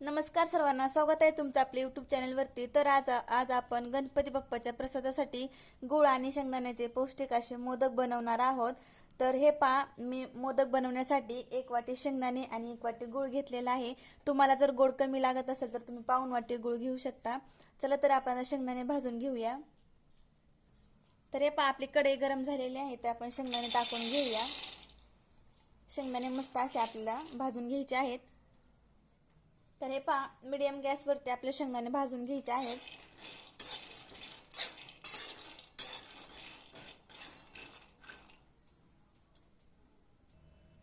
नमस्कार सर्वांना, स्वागत आहे तुमचं आपल्या यूट्यूब चॅनलवरती। तर आज आपण गणपती बाप्पाच्या प्रसादासाठी गुळ आणि शेंगदाण्याचे पौष्टिक असे मोदक बनवणार आहोत। तर हे पहा, मी मोदक बनवण्यासाठी 1 वाटी शेंगदाणे आणि 1 वाटी गुळ घेतलेला आहे। तुम्हाला जर गोड कमी लागत असेल तर तुम्ही पाऊण वाटी गुळ घेऊ शकता। चला तर आपण शेंगदाणे भाजून घेऊया। तर हे पहा, आपली कढई गरम झालेली आहे, तर आपण शेंगदाणे टाकून घेऊया। शेंगदाणे मस्त असे आपल्याला भाजून घ्यायचे आहेत। तर हे पहा, मीडियम गॅसवरती आपले शेंगदाणे भाजून घ्यायचे आहेत।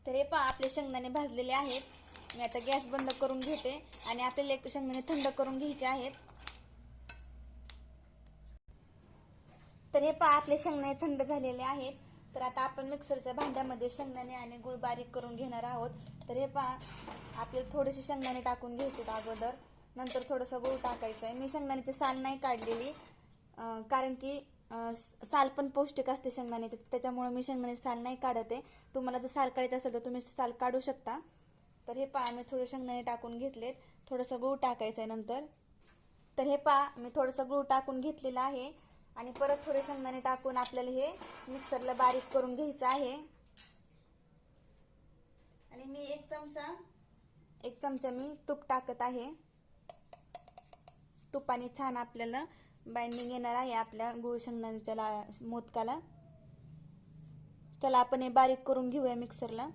तर हे पहा, आपले शेंगदाणे भाजलेले आहेत। मी आता गॅस बंद करून घेते आणि आपल्याला शेंगदाणे थंड करून घ्यायचे आहेत। तर हे पहा, आपले शेंगदाणे थंड झालेले आहेत। तर आता आपण मिक्सरच्या भांड्यामध्ये शेंगदाणे आणि गुळ बारीक करून घेणार आहोत। तर हे पहा, आपल्याला थोडेसे शेंगदाणे टाकून घ्यायचे अगोदर, नंतर थोडंसं गुळ टाकायचं आहे। मी शेंगदाण्याची साल नाही काढलेली, कारण की साल पण पौष्टिक असते शेंगदाण्याची, त्याच्यामुळे मी शेंगदाण्याची साल नाही काढत आहे। तुम्हाला जर साल काढायची असेल तर तुम्ही साल काढू शकता। तर हे पहा, मी थोडे शेंगदाणे टाकून घेतलेत, थोडंसं गुळ टाकायचं आहे नंतर। तर हे पहा, मी थोडंसं गुळ टाकून घेतलेलं आहे आणि परत थोडे शेंगदाणे टाकून आपल्याला हे मिक्सरला बारीक करून घ्यायचं आहे। आणि मी एक चमचा मी तूप टाकत आहे। तुपाने छान आपल्याला बाइंडिंग येणार आहे आपल्या गुळ शेंगदाण्याच्या मोदकाला। चला आपण हे बारीक करून घेऊया मिक्सरला।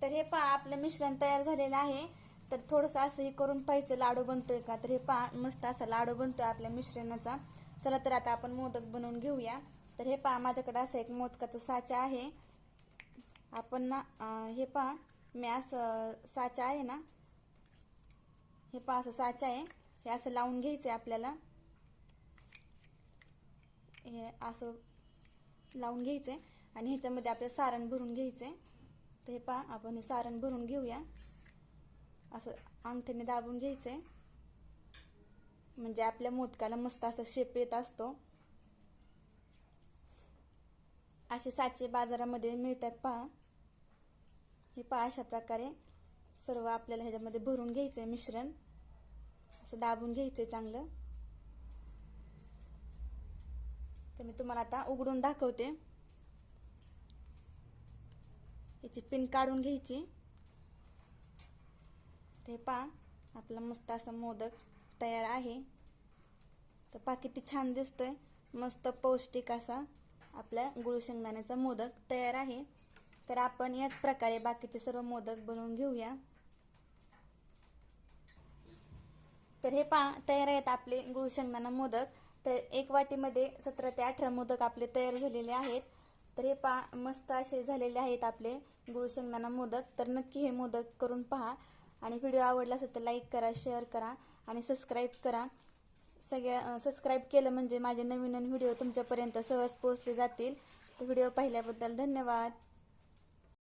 तर हे पहा, आपलं मिश्रण तयार झालेलं आहे। तर थोडंसं असं हे करून पाहायचं लाडू बनतोय का। तर हे पहा, मस्त असा लाडू बनतोय आपल्या मिश्रणाचा। चला तर आता आपण मोदक बनवून घेऊया। तर हे पहा, माझ्याकडे असं एक मोदकाचा साचा आहे। आपण ना हे पहा, मी असं साचा आहे ना, हे पहा असं साचा आहे, हे असं लावून घ्यायचं आहे आपल्याला। हे असं लावून घ्यायचं आहे आणि ह्याच्यामध्ये आपल्याला सारण भरून घ्यायचं आहे। तर हे पहा, आपण हे सारण भरून घेऊया। असं अंगठ्याने दाबून घ्यायचं आहे, म्हणजे आपल्या मोदकाला मस्त असा शेप येत असतो। असे साचे बाजारामध्ये मिळतात पहा। हे पहा, अशा प्रकारे सर्व आपल्याला ह्याच्यामध्ये भरून घ्यायचं आहे मिश्रण, असं दाबून घ्यायचं आहे चांगलं। तर मी तुम्हाला आता उघडून दाखवते। याची पिन काढून घ्यायची। ते पहा, आपला मस्त असा मोदक तयार आहे। तर पहा, किती छान दिसतोय, मस्त पौष्टिक असा आपला गुळ शेंगदाण्याचा मोदक तयार आहे। तर आपण याच प्रकारे बाकीचे सर्व मोदक बनवून घेऊया। तर हे पहा, तयार आहेत आपले गुळ शेंगदाणा मोदक। तर 1 वाटीमध्ये 17 ते 18 मोदक आपले तयार झालेले आहेत। तर हे पहा, मस्त असे झालेले आहेत आपले गुळ शेंगदाणा मोदक। तर नक्की हे मोदक करून पहा आणि व्हिडिओ आवडला असेल तर लाईक करा, शेअर करा आणि सबस्क्राईब करा। सबस्क्राईब केलं म्हणजे माझे नवीन व्हिडिओ तुमच्यापर्यंत सहज पोहोचले जातील। तर व्हिडिओ पाहिल्याबद्दल धन्यवाद।